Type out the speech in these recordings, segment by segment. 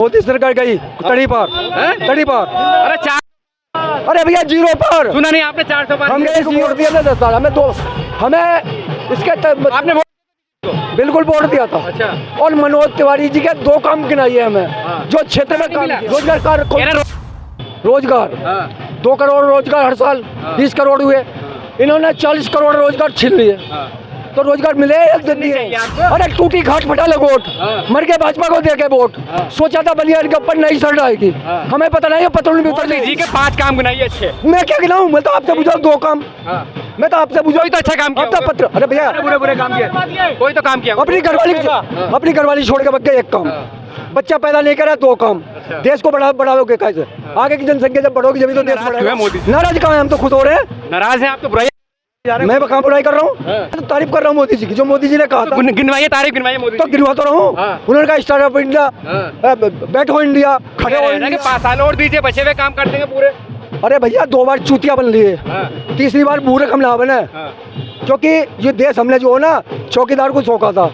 मोदी सरकार गई तड़ी पार, तड़ी पार। अरे चार, अरे भैया 0 पर। सुना नहीं आपने 400 पार? हम गए वोट दिया था 10 साल, हमें इसके आपने वोट? बिल्कुल वोट दिया था। अच्छा। और मनोज तिवारी जी के 2 काम गिनाइए हमें, जो क्षेत्र में काम किया। रोजगार रोजगार 2 करोड़ रोजगार हर साल, 20 करोड़ हुए। इन्होंने 40 करोड़ रोजगार छीन लिए, तो रोजगार मिले जल्दी है। अरे टूटी घाट फटा ले वोट, मर के भाजपा को दे के वोट। सोचा था बलिया के ऊपर नई सड़ आएगी, हमें पता नहीं है पतलून भी उतर मोदी जी के 5 काम गिनाइए अच्छे। मैं क्या गिनाऊं? मैं तो आपसे पूछा 2 काम। मैं तो आपसे पूछा तो अच्छा काम किया अब तो पत्र। अरे भैया बुरे काम किए, कोई तो काम किया। अपनी घरवाली छोड़ के बच्चे 1 काम, बच्चा पैदा नहीं करा 2 काम। देश को बढ़ाओगे कैसे? आगे की जनसंख्या जब बढ़ोगी जब तो देश बढ़ेगा। नाराज कहाँ है? हम तो खुश हो रहे हैं। नाराज हैं आप तो? बुराई मैं कहाँ बुराई कर रहा हूँ? तो तारीफ कर रहा हूँ मोदी जी की, जो मोदी जी ने कहा था। गिनवाइए, तारीफ गिनवाइए मोदी तो गिनवा तो रहा हूँ। उन्होंने कहा स्टार्टअप इंडिया, बैठो इंडिया, खड़े हो इंडिया। 5 साल और दीजिए, बचे हुए काम कर देंगे पूरे। अरे भैया 2 बार चूतिया बन लिए, तीसरी बार बूढ़े हमला बने। क्योंकि ये देश हमने जो हो ना चौकीदार को सौंपा था,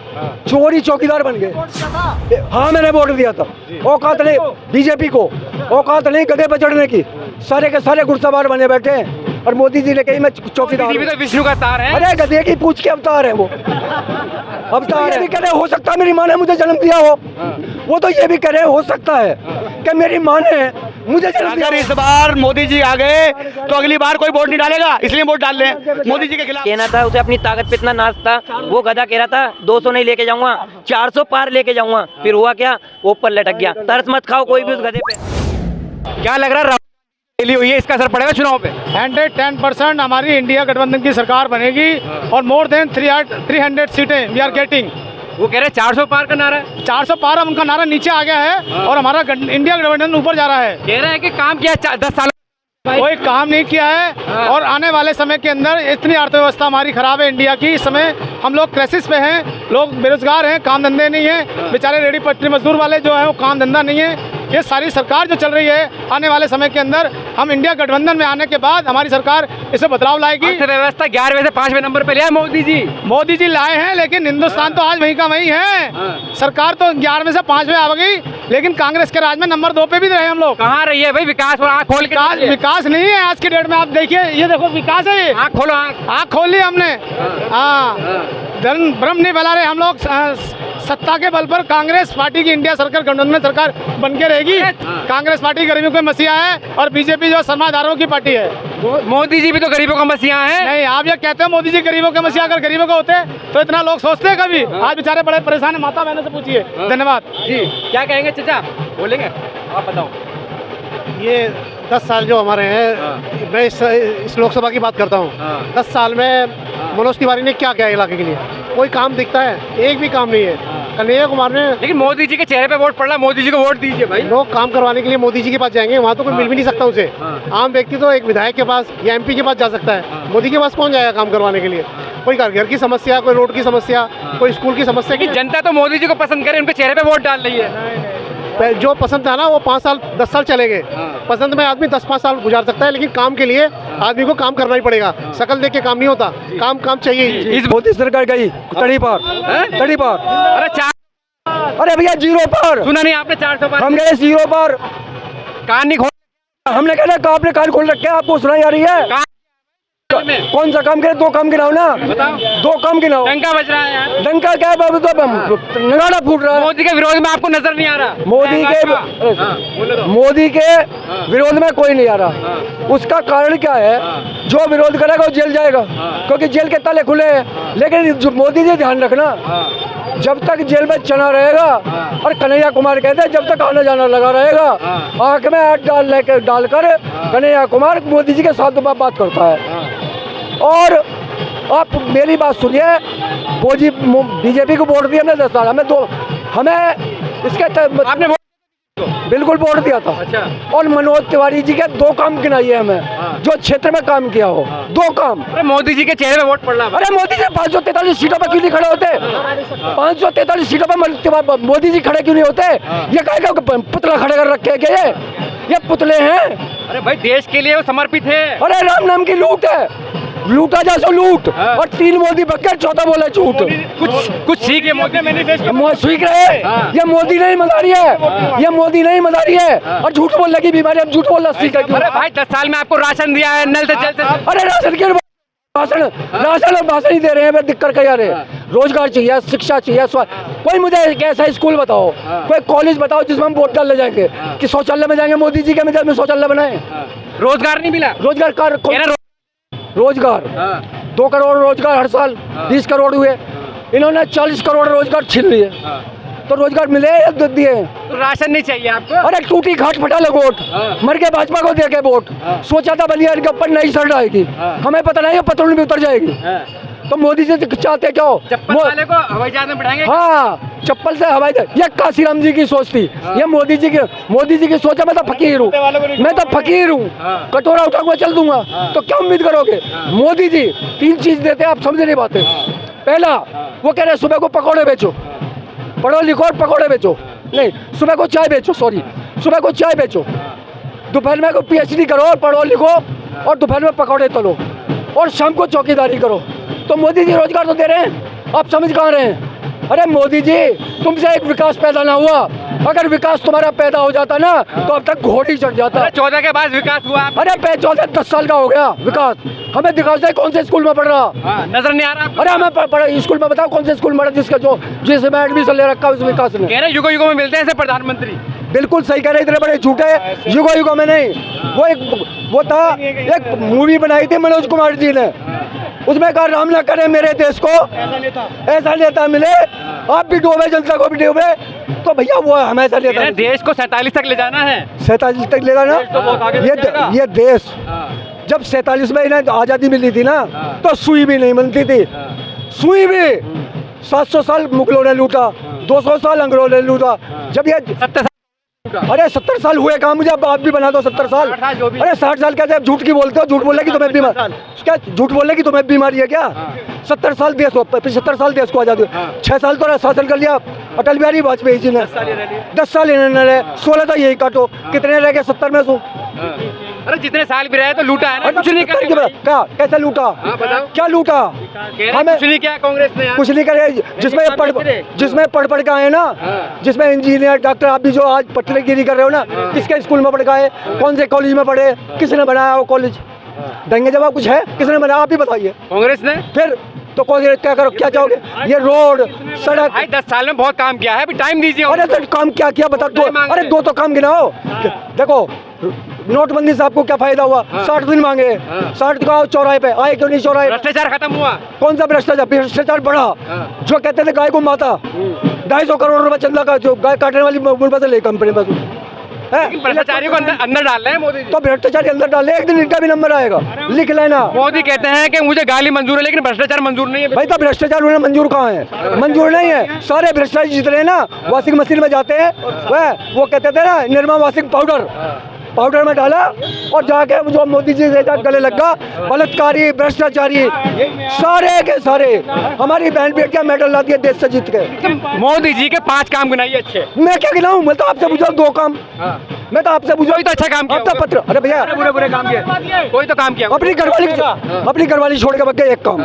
चोरी चौकीदार बन गए। हाँ मैंने वोट दिया था। औकात नहीं बीजेपी को, औकात नहीं गधे पे चढ़ने की। सारे के सारे गुड़सवार बने बैठे हैं और मोदी जी ने कही मैं चौकीदार हूं। तो विष्णु का तार है। अरे गधे की पूछ के अवतार है वो, अवतार है। भी करे हो सकता है मेरी माँ ने मुझे जन्म दिया हो, वो तो ये भी करे हो सकता है कि मेरी माँ ने मुझे जन्म दिया। अगर इस बार मोदी जी आ गए तो अगली बार कोई वोट नहीं डालेगा, इसलिए वोट डाल लें मोदी जी के खिलाफ। कहना था उसे, अपनी ताकत पे इतना नाज था। वो गधा कह रहा था 200 नहीं लेके जाऊंगा, 400 पार लेके जाऊंगा। फिर हुआ क्या? वो ऊपर लटक गया। तरस मत खाओ कोई भी उस गधे पे। क्या लग रहा है रैली हुई है, इसका असर पड़ेगा चुनाव पे? 110% हमारी इंडिया गठबंधन की सरकार बनेगी और मोर देन 300 सीटें वी आर गेटिंग। वो कह रहे हैं 400 पार का नारा है। 400 पार, उनका नारा नीचे आ गया है और हमारा इंडिया गठबंधन ऊपर जा रहा है। कह रहे हैं कि काम किया 10 साल, कोई काम नहीं किया है और आने वाले समय के अंदर इतनी अर्थव्यवस्था हमारी खराब है इंडिया की। इस समय हम लोग क्राइसिस पे हैं, लोग बेरोजगार हैं, काम धंधे नहीं है। बेचारे रेडी पटरी मजदूर वाले जो हैं वो काम धंधा नहीं है। ये सारी सरकार जो चल रही है, आने वाले समय के अंदर हम इंडिया गठबंधन में आने के बाद हमारी सरकार इसे बदलाव लाएगी। अर्थव्यवस्था 11वें से 5वें नंबर पे लिया मोदी जी लाए हैं, लेकिन हिंदुस्तान तो आज वहीं का वहीं है। सरकार तो 11वें से 5वें आ गई, लेकिन कांग्रेस के राज में नंबर 2 पे भी रहे हम लोग। कहाँ रही है भाई विकास? और आँख खोल के विकास नहीं है आज की डेट में। आप देखिए, ये देखो विकास है। आँख खोलो, आँख खोल ली हमने। हाँ, भ्रम नहीं फैला रहे हम लोग। सत्ता के बल पर कांग्रेस पार्टी की इंडिया सरकार गठबंधन सरकार बन के रहेगी। कांग्रेस पार्टी गरीबों के मसीहा है और बीजेपी जो सरमादारों की पार्टी है। मोदी जी भी तो गरीबों का मसीहा है। नहीं, आप ये कहते हो मोदी जी गरीबों के मसीहा, अगर गरीबों के होते तो इतना लोग सोचते हैं कभी? आज बेचारे बड़े परेशान है, माता बहनों से पूछिए। धन्यवाद जी। क्या कहेंगे चाचा, बोलेंगे? आप बताओ। ये 10 साल जो हमारे हैं, मैं इस लोकसभा की बात करता हूँ। 10 साल में मनोज तिवारी ने क्या किया इलाके के लिए? कोई काम दिखता है? एक भी काम नहीं है। कन्हैया कुमार ने, लेकिन मोदी जी के चेहरे पे वोट पड़ रहा, मोदी जी को वोट दीजिए भाई। लोग काम करवाने के लिए मोदी जी के पास जाएंगे, वहाँ तो कोई मिल भी नहीं सकता उसे। आम व्यक्ति तो एक विधायक के पास या MP के पास जा सकता है, मोदी के पास कौन जाएगा काम करवाने के लिए? कोई घर की समस्या, कोई रोड की समस्या, कोई स्कूल की समस्या। जनता तो मोदी जी को पसंद करे, उनके चेहरे पे वोट डाल रही है। जो पसंद था ना वो 5 साल 10 साल चले गए। पसंद में आदमी 10-5 साल गुजार सकता है, लेकिन काम के लिए आदमी को काम करना ही पड़ेगा। शकल देख के काम नहीं होता, काम चाहिए। इस मोदी सरकार गई तड़ी पार, तड़ी पार। अरे चार, अरे भैया 0 पर। सुना नहीं आपने 400 पार? हम गए 0 पर। कान नहीं खोल, हमने कहा आपने कान खोल रखे, आपको सुनाई आ रही है? कौन सा काम करे? 2 काम गिनाओ ना, बताओ। 2 काम गिनाओ। डंका बज रहा है यार। डंका क्या है बाबू? तो नगाड़ा फूट रहा है। मोदी के विरोध में आपको नजर नहीं आ रहा? मोदी के विरोध में कोई नहीं आ रहा। उसका कारण क्या है? जो विरोध करेगा वो जेल जाएगा, क्योंकि जेल के ताले खुले हैं। लेकिन जो मोदी जी ध्यान रखना, जब तक जेल में चना रहेगा, और कन्हैया कुमार कहते हैं जब तक आना जाना लगा रहेगा, आंख में हाथ डालकर कन्हैया कुमार मोदी जी के साथ बात करता है। और आप मेरी बात सुनिए, बीजेपी को वोट दिया हमने 10 साल, हमें इसके आपने बिल्कुल वोट दिया था। अच्छा। और मनोज तिवारी जी के 2 काम गिनाइए हमें, जो क्षेत्र में काम किया हो। 2 काम। अरे मोदी जी के चेहरे पे वोट पड़ रहा है। अरे मोदी जी 543 सीटों पर क्यों नहीं खड़े होते? 543 सीटों पर मोदी जी खड़े क्यों नहीं होते? ये कहेगा पुतला खड़े कर रखे हैं क्या? ये पुतले हैं। अरे भाई देश के लिए वो समर्पित है। अरे राम नाम की लूट है, लूटा जा सो लूट, और 3 मोदी बक्कर, चौथा बोले झूठ। कुछ सीखे मोदी मैनिफेस्टो सीख रहे हैं, ये मोदी नहीं मदारी है, ये मोदी नहीं मदारी है, और झूठ बोलने की बीमारी, हम झूठ बोलना सीख रहे। अरे भाई 10 साल में आपको राशन दिया है, नल से जल से। अरे राशन के भाषण और भाषण ही दे रहे हैं, दिक्कत क्या रहे। रोजगार चाहिए, शिक्षा चाहिए, कोई मुझे एक ऐसा स्कूल बताओ, कोई कॉलेज बताओ जिसमें हम वोट डालने जाएंगे, कि शौचालय में जाएंगे मोदी जी के में शौचालय बनाए। रोजगार नहीं मिला, रोजगार रोजगार 2 करोड़ रोजगार हर साल, 20 करोड़ हुए, इन्होंने 40 करोड़ रोजगार छीन लिए। तो रोजगार मिले या दिए? तो राशन नहीं चाहिए आपको? अरे टूटी घाट फटा लो वोट, मर के भाजपा को दे के वोट, सोचा था बलिया इनके ऊपर नई सड़ आएगी, हमें पता नहीं पत्रों में उतर जाएगी। तो मोदी जी चाहते क्या हो? चप्पल वाले को हवाई जहाज में बिठाएंगे? हाँ, चप्पल से हवाई जहाज, ये काशीराम जी की सोच थी, ये मोदी जी की सोच है। मैं तो फकीर हूँ, मैं तो फकीर हूँ, कटोरा उठाऊंगा चल दूंगा। तो क्या उम्मीद करोगे? मोदी जी 3 चीज देते हैं, आप समझ नहीं पाते। पहला, वो कह रहे हैं सुबह को पकौड़े बेचो, पढ़ो लिखो और पकौड़े बेचो, नहीं सुबह को चाय बेचो, सॉरी सुबह को चाय बेचो, दोपहर में को PhD करो और पढ़ो लिखो, और दोपहर में पकौड़े तलो, और शाम को चौकीदारी करो। तो मोदी जी रोजगार तो दे रहे हैं, आप समझ कहाँ रहे हैं? अरे मोदी जी, तुमसे एक विकास पैदा ना हुआ, अगर विकास तुम्हारा पैदा हो जाता ना तो अब तक घोड़ी चढ़ जाता। 14 के बाद विकास हुआ। अरे 10 साल का हो गया विकास, हमें दिखाओ से कौन से स्कूल में पढ़ रहा? नजर नहीं आ रहा। अरे हमें स्कूल में बताओ कौन से स्कूल में जिसका जिसमें एडमिशन ले रखा उस विकास ने। कह रहे युगो युगो में मिलते हैं ऐसे प्रधानमंत्री। बिल्कुल सही कह रहे, इतने बड़े झूठे युगो में नहीं। वो था एक मूवी बनाई थी मनोज कुमार जी ने, उसमें कहा राम ना करे मेरे देश को ऐसा नेता मिले, आप भी डूबे जनता को भी डूबे। तो भैया वो हमेशा नेता, देश को 47 तक ले जाना है, 47 तक ले जाना। ये देश जब 47 में इन्हें आज़ादी मिली थी ना, तो सुई भी नहीं बनती थी, सुई भी 700 साल मुगलों ने लूटा, 200 साल अंग्रेजों ने लूटा। जब ये 70 साल हुए काम, मुझे आप भी बना दो 70 साल। अरे 60 साल कैसे? झूठ की बोलते हो, झूठ बोलने की तुम्हें बीमारी क्या? झूठ बोलने की तुम्हें बीमारी है क्या? 70 साल देश को, 75 साल देश को आजादी, 6 साल तो शासन कर लिया अटल बिहारी वाजपेयी जी ने, 10 साल इन्होंने रहे, 16 तो यही काटो, कितने रह गए 70 में से? अरे जितने साल भी रहे तो लूटा है ना, कुछ नहीं कर क्या? कैसे लूटा? क्या लूटा? हमें कुछ नहीं किया कांग्रेस ने, कुछ नहीं करे। जिसमें पढ़ के आए ना, जिसमें इंजीनियर डॉक्टर, आप भी जो आज पटनागिरी कर रहे हो ना, किसके स्कूल में पढ़ के आए? कौन से कॉलेज में पढ़े? किसने बनाया वो कॉलेज? देंगे जवाब कुछ है? किसने बनाया? आप ही बताइए। कांग्रेस ने। फिर तो क्या करो, क्या चाहोगे? ये रोड सड़क, भाई 10 साल में बहुत काम किया है, अभी टाइम दीजिए। अरे सर काम क्या किया बता दो? अरे 2 तो काम गिनाओ। देखो नोटबंदी से आपको क्या फायदा हुआ? 60 दिन मांगे, 60 का चौराहे पे आए, क्यों नहीं चौराहे? भ्रष्टाचार खत्म हुआ। कौन सा भ्रष्टाचार? भ्रष्टाचार बढ़ा। जो कहते थे गाय को माता, 250 करोड़ रुपए चंदा का जो गाय काटने वाली मुल्क ले कंपनी बस भ्रष्टाचारियों को अंदर डाल रहे हैं मोदी जी। तो भ्रष्टाचारी अंदर डाले, एक दिन इनका भी नंबर आएगा, लिख लेना। मोदी कहते हैं कि मुझे गाली मंजूर है लेकिन भ्रष्टाचार मंजूर नहीं है। भाई तो भ्रष्टाचार उन्हें मंजूर कहाँ है? मंजूर नहीं है। सारे भ्रष्टाचारी जितने ना वॉशिंग मशीन में जाते हैं, वो कहते थे ना निरमा वॉशिंग पाउडर में डाला और जाके जो मोदी जी से गले लगा, बलात्कारी भ्रष्टाचारी सारे के सारे हमारी बहन बेटियां मेडल लाती है देश से जीत के। मोदी जी के 5 काम गिनाइए अच्छे। मैं क्या गिनाऊं? मैं तो आपसे पूछा 2 काम। मैं तो आपसे पूछा तो अच्छा काम किया। अब तो पत्र, अरे भैया बुरे काम किए, कोई तो काम किया। अपनी घरवाली छोड़ के बग गए 1 काम,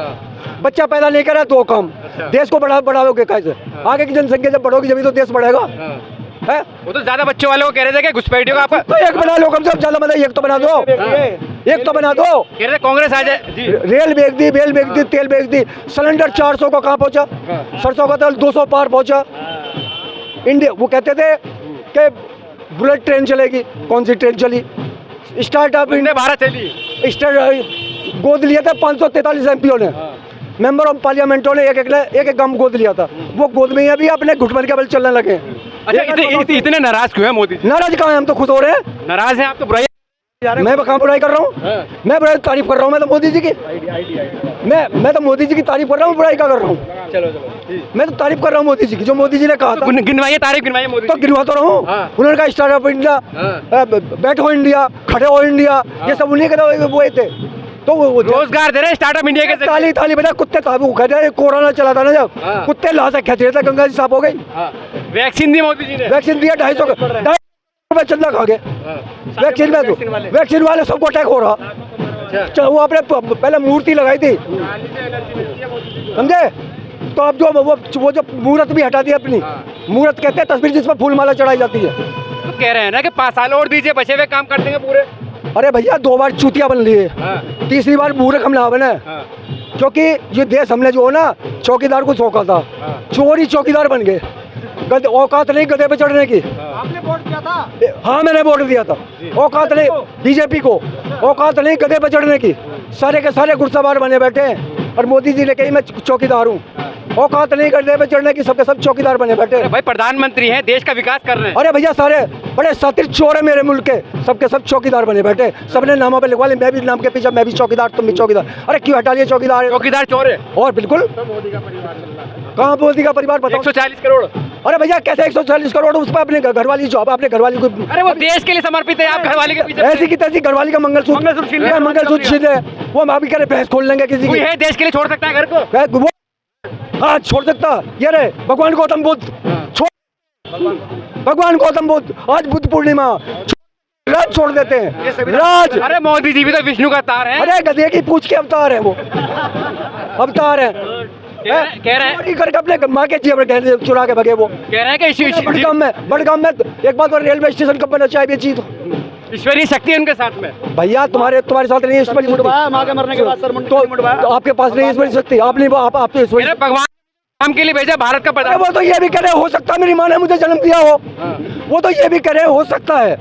बच्चा पैदा नहीं करा 2 काम। देश को बढ़ाओगे कैसे? आगे की जनसंख्या जब बढ़ोगी जब तो देश बढ़ेगा। है वो तो ज्यादा बच्चों वालों को कह रहे थे कि घुसपैठियों का आपका तो 1 बना लो, कम से कम ज्यादा बना, 1 तो बना दो, 1 तो बना दो। कह रहे कॉन्ग्रेस आ जाए। रेल बेच दी, बेल बेच दी, तेल बेच दी, सिलेंडर 400 का कहाँ पहुंचा? सरसों का तेल 200 पार पहुंचा। इंडिया वो कहते थे कि बुलेट ट्रेन चलेगी, कौन सी ट्रेन चली? स्टार्टअप इंडिया भारत चली, गोद लिया था 543 एमपीओ ने, मेंबर ऑफ पार्लियामेंटों ने एक गांव गोद लिया था। वो गोद में ही अभी अपने घुटमन के बल चलने लगे। अच्छा इतने नाराज क्यों है मोदी? नाराज कहाँ है? हम तो खुश हो रहे हैं। नाराज हैं आप तो बुराई। मैं कहाँ बुराई कर रहा हूँ? मैं बुराई तारीफ कर रहा हूँ। मैं तो मोदी जी की मैं तो मोदी जी की तारीफ कर रहा हूँ, बुराई क्या कर रहा हूँ? चलो मैं तो तारीफ कर रहा हूँ मोदी जी की, जो मोदी जी ने कहा था। गिनवाइए, तारीफ गिनवाइए मोदी। तो गिनवा तो रहा हूँ। उन्होंने कहा स्टार्टअप इंडिया, बैठो इंडिया, खड़े हो इंडिया, ये सब उन्हीं के वो थे। तो वो रोजगार दे रहे हैं स्टार्टअप इंडिया के। ताली बजा कुत्ते ताबू खा रहे, कोरोना चला था ना जब, कुत्ते लाश खींच रहे थे, गंगा जी साफ हो गई। वैक्सीन दी मोदी जी ने, वैक्सीन दिया 250 रुपए चंदा खा गए। वैक्सीन वाले सबको अटैक हो रहा, वो आपने पहले मूर्ति लगाई थी, समझे? तो अब वो जो मूर्त भी हटा दी अपनी, मूर्त कहते हैं तस्वीर जिसमें फूल माला चढ़ाई जाती है। तो कह रहे हैं ना कि 5 साल और दीजिए, बचे हुए काम कर देंगे पूरे। अरे भैया 2 बार चूतिया बन लिए, तीसरी बार मूर्ख हम ना बने, क्योंकि ये देश हमने जो है ना चौकीदार को सौंपा था, चोर ही चौकीदार बन गए। औकात नहीं गधे पे चढ़ने की। आपने वोट किया था? हाँ मैंने वोट दिया था। औकात नहीं बीजेपी को, औकात नहीं गधे पे चढ़ने की। सारे के सारे गुस्साबार बने बैठे हैं और मोदी जी ने कही मैं चौकीदार हूँ। औकात नहीं गधे पे चढ़ने की, सबके सब चौकीदार बने बैठे हैं। भाई प्रधानमंत्री हैं, देश का विकास कर रहे हैं। अरे भैया सारे बड़े सातिर चोर है मेरे मुल्क के, सबके सब चौकीदार बने बैठे। सबने नामों पे लिखवा लिया, मैं भी नाम के पीछे मैं भी चौकीदार, तुम भी चौकीदार। अरे क्यों हटा लिए चौकीदार? चौकीदार चोर है। और बिल्कुल कहाँ मोदी का परिवार बताओ? 140 करोड़। अरे भैया कैसे 140 करोड़ उस पर अपने घरवाली जॉब, अपने घरवाली को। अरे वो देश के लिए समर्पित है, आप घरवाली के पीछे ऐसी की तैसी घरवाली का मंगलसूत्र छीन ले, वो हम अभी कह रहे भैंस खोल लेंगे किसी कोई की। है देश के लिए छोड़ सकता है घर को? वो हाँ छोड़ सकता, ये रे भगवान गौतम बुद्ध छोड़, भगवान गौतम बुद्ध आज बुद्ध पूर्णिमा राज छोड़ देते हैं, राज। अरे मोदी जी भी तो विष्णु का तार है। अरे गधे की पूछ के अवतार है वो, अवतार है। कह रहे हैं करके अपने माँ के जेवर चुरा के भगे वो। कह रहे हैं कि बड़गाम में एक बात और रेलवे स्टेशन कब बना चाय बेची तो ईश्वरीय शक्ति है उनके साथ में। भैया तुम्हारे साथ नहीं ईश्वरी शक्ति, माँ के मरने के बाद सर तो आपके पास नहीं ईश्वरी शक्ति, आप नहीं, आप तो ईश्वरी। मेरे भगवान काम के लिए भेजा भारत का अरे प्रधान। वो तो ये भी कह रहे हो सकता है मेरी माँ ने मुझे जन्म दिया हो, वो तो ये भी कह रहे हो सकता है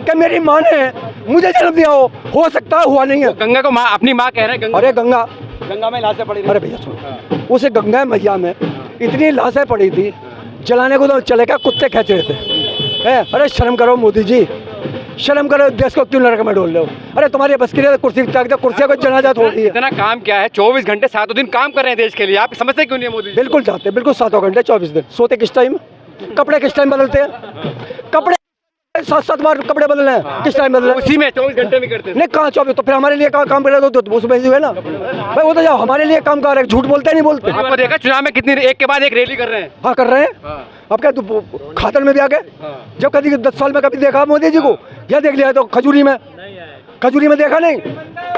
कि मेरी माँ ने मुझे जन्म दिया हो सकता है, हुआ नहीं है। गंगा को माँ, अपनी माँ कह रहे हैं। अरे गंगा में लाशें पड़ी। अरे भैया सुन, उसे गंगा मैया में इतनी लाशें पड़ी थी, जलाने को तो चले क्या कुत्ते खींच रहे थे। अरे शर्म करो मोदी जी, शर्म करो, देश को क्यों नरक में डाल रहे हो? अरे तुम्हारी बस की कुर्सी त्याग दो, कुर्सियां को जनाजा छोड़ दी है। इतना काम क्या है, 24 घंटे 7 दिन काम कर रहे हैं देश के लिए, आप समझते क्यों नहीं है मोदी जी? बिल्कुल चाहते, बिल्कुल 7 घंटे 24 दिन। सोते किस टाइम? कपड़े किस टाइम बदलते हैं? कपड़े 7-7 बार कपड़े बदलने हैं, किस टाइम बदलने? उसी में 24 घंटे में करते हैं। नहीं कहाँ 24? तो फिर हमारे लिए कहाँ काम कर रहे हो? तो उसमें ही है ना भाई, वो तो जाओ हमारे लिए काम कर रहे हैं, झूठ बोलते नहीं बोलते। आपको देखा चुनाव में कितनी एक के बाद एक रैली कर रहे हैं। हाँ कर रहे हैं। अब क्या खातर में भी आ गए? जब कभी 10 साल में कभी देखा मोदी जी को? या देख लिया तो खजूरी में देखा नहीं?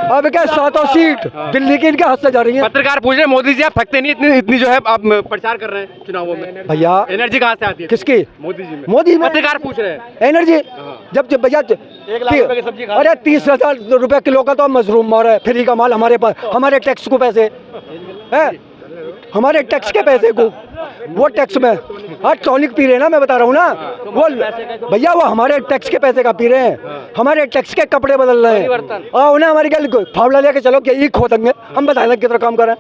अब क्या 7 सीट दिल्ली की इनके हाथ से जा रही है। पत्रकार पूछ रहे मोदी जी आप थकते नहीं, इतनी जो है आप प्रचार कर रहे हैं चुनावों में, भैया एनर्जी कहाँ से आती है? किसकी? मोदी जी में। मोदी में पत्रकार पूछ रहे हैं एनर्जी जब भैया 1 लाख रुपए की सब्जी खा। अरे 30,000 रुपए किलो का तो मशरूम मार है, फ्री का माल हमारे पास, हमारे टैक्स को पैसे है, हमारे टैक्स के पैसे को, वो टैक्स में हाँ टॉनिक पी रहे हैं ना, मैं बता रहा हूँ ना, वो भैया वो हमारे टैक्स के पैसे का पी रहे हैं, हमारे टैक्स के कपड़े बदल रहे हैं। आओ ना हमारी गल को फावड़ा लेके चलो कि ये खो देंगे, हम बताएंगे कितना काम करें,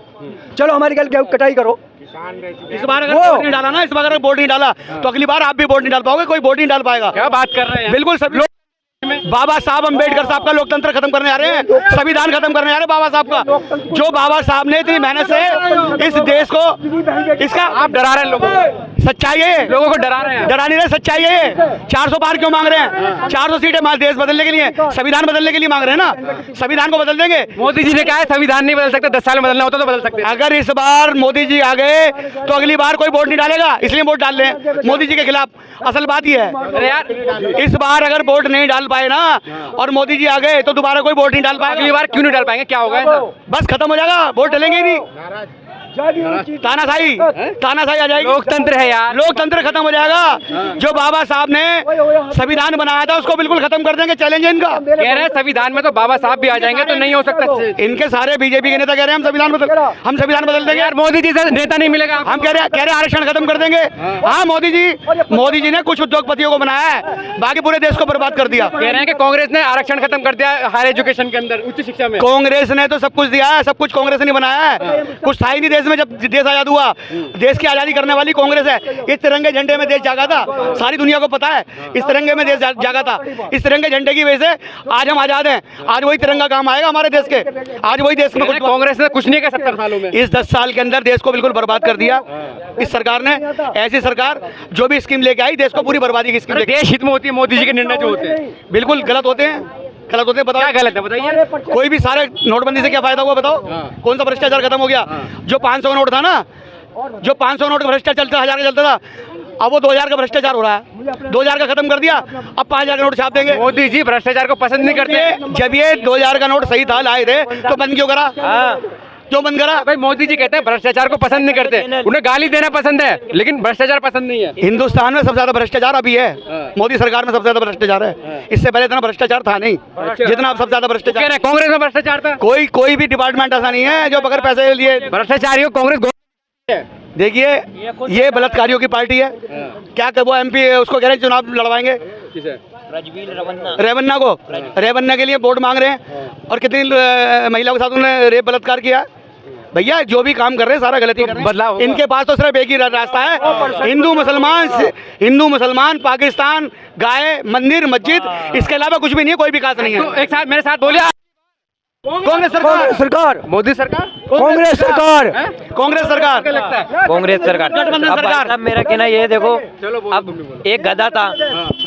चलो हमारी गल गेहूं कटाई करो। इस बार अगर वोट नहीं डाला ना, इस बार अगर वोट नहीं डाला तो अगली बार आप भी वोट नहीं डाल पाओगे, कोई वोट नहीं डाल पाएगा। क्या बात कर रहे हैं? बिल्कुल सब लोग बाबा साहब अम्बेडकर साहब का लोकतंत्र खत्म करने आ रहे हैं, संविधान खत्म करने आ रहे हैं बाबा साहब का, जो बाबा साहब ने इतनी मेहनत से इस देश को, इसका आप डरा रहे हैं लोगों को, सच्चाई है, लोगों को डरा रहे हैं। डरा नहीं रहे, सच्चाई है। 400 पार क्यों मांग रहे हैं? 400 सीटें देश बदलने के लिए, संविधान बदलने के लिए मांग रहे हैं ना, संविधान को बदल देंगे। मोदी जी ने कहा है संविधान नहीं बदल सकते, 10 साल में बदलना होता तो बदल सकते। अगर इस बार मोदी जी आ गए तो अगली बार कोई वोट नहीं डालेगा, इसलिए वोट डाल लें मोदी जी के खिलाफ। असल बात यह है, अरे यार इस बार अगर वोट नहीं डाल पाए ना और मोदी जी आ गए तो दोबारा कोई वोट नहीं डाल पाएगा। अगली बार क्यों नहीं डाल पाएंगे? क्या होगा ऐसा? बस खत्म हो जाएगा, वोट डलेंगे ही नहीं, तानाशाही आ जाएगी। लोकतंत्र है यार, लोकतंत्र खत्म हो जाएगा। जो बाबा साहब ने संविधान बनाया था उसको बिल्कुल खत्म कर देंगे, चैलेंज है इनका। कह रहे हैं संविधान में तो बाबा साहब भी आ जाएंगे तो नहीं हो सकता। इनके सारे बीजेपी के नेता कह रहे हैं हम संविधान बदल देंगे। यार मोदी जी से नेता नहीं मिलेगा। हम कह रहे हैं आरक्षण खत्म कर देंगे। हाँ मोदी जी ने कुछ उद्योगपतियों को बनाया है, बाकी पूरे देश को बर्बाद कर दिया। कह रहे हैं कि कांग्रेस ने आरक्षण खत्म कर दिया हायर एजुकेशन के अंदर, उच्च शिक्षा में। कांग्रेस ने तो सब कुछ दिया है, सब कुछ कांग्रेस ने बनाया है, कुछ था ही नहीं देश में। जब देश आजाद हुआ, देश की आजादी करने वाली कांग्रेस है। इस तिरंगे झंडे में देश जागा था, सारी दुनिया को पता है, इस तिरंगे में देश जागा था। इस तिरंगे झंडे की वजह से आज हम आजाद हैं, आज वही तिरंगा काम आएगा हमारे देश के, आज वही देश में। कांग्रेस ने कुछ नहीं किया 70 सालों में, इस 10 साल के अंदर देश को बिल्कुल बर्बाद कर दिया इस सरकार ने। ऐसी सरकार जो भी स्कीम लेके आई, देश को पूरी बर्बादी की स्कीम। देश हित में होती है, मोदी जी के निर्णय जो होते हैं बिल्कुल गलत होते हैं, बताओ क्या गलत है बताइए। कोई भी सारे नोटबंदी से क्या फायदा हुआ बताओ? कौन सा भ्रष्टाचार खत्म हो गया? जो 500 नोट था ना, जो 500 नोट भ्रष्टाचार चलता 1000 का चलता था, अब वो 2000 का भ्रष्टाचार हो रहा है, 2000 का खत्म कर दिया, अब 5000 का नोट छाप देंगे। मोदी जी भ्रष्टाचार को पसंद नहीं करते। जब ये 2000 का नोट सही था, लाए थे, तो बंद क्यों करा? क्यों बंद करा? भाई मोदी जी कहते हैं भ्रष्टाचार को पसंद नहीं करते, उन्हें गाली देना पसंद है लेकिन भ्रष्टाचार पसंद नहीं है। हिंदुस्तान में सबसे ज्यादा भ्रष्टाचार अभी है, मोदी सरकार में सबसे ज्यादा भ्रष्टाचार है। इससे पहले इतना भ्रष्टाचार था नहीं जितना अब सबसे ज्यादा भ्रष्टाचार है। कांग्रेस में भ्रष्टाचार था? कोई भी डिपार्टमेंट ऐसा नहीं है जो बगैर पैसे लिए भ्रष्टाचारियों कांग्रेस देखिए, ये बलात्कारियों की पार्टी है। क्या कर वो MP उसको कह रहे हैं चुनाव लड़वाएंगे रेवन्ना को, रेवन्ना के लिए वोट मांग रहे हैं, और कितनी महिलाओं के साथ उन्होंने रेप बलात्कार किया। भैया जो भी काम कर रहे हैं सारा गलत ही कर रहे हैं। बदलाव इनके पास तो सिर्फ एक ही रास्ता है, हिंदू मुसलमान पाकिस्तान, गाय, मंदिर, मस्जिद, इसके अलावा कुछ भी नहीं है, कोई विकास नहीं है। तो एक साथ मेरे साथ बोलिए, कांग्रेस सरकार, मोदी सरकार, कांग्रेस सरकार, कांग्रेस सरकार, कांग्रेस सरकार। गठबंधन अब सरकार। भाई साहब मेरा कहना ये देखो, अब एक गधा था,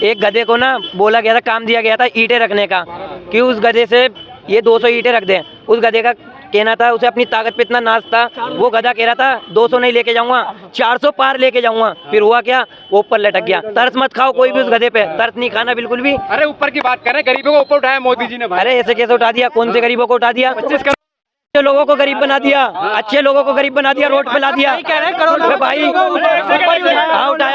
एक गधे को ना बोला गया था, काम दिया गया था ईंटें रखने का, कि उस गधे से ये 200 ईंटें रख दें। उस गधे का कहना था, उसे अपनी ताकत पे इतना नाज था, वो गधा कह रहा था 200 नहीं लेके जाऊंगा, 400 पार लेके जाऊंगा। फिर हुआ क्या, वो ऊपर लटक गया। तरस मत खाओ कोई भी उस गधे पे, तरस नहीं खाना बिल्कुल भी। अरे ऊपर की बात कर रहे हैं, गरीबों को ऊपर उठाया मोदी जी ने भाई। अरे ऐसे कैसे उठा दिया? कौन से गरीबों को उठा दिया? 25 करोड़ अच्छे लोगों को गरीब बना दिया, अच्छे लोगों को गरीब बना दिया, रोड पे ला दिया। अरे भाई हाँ, उठा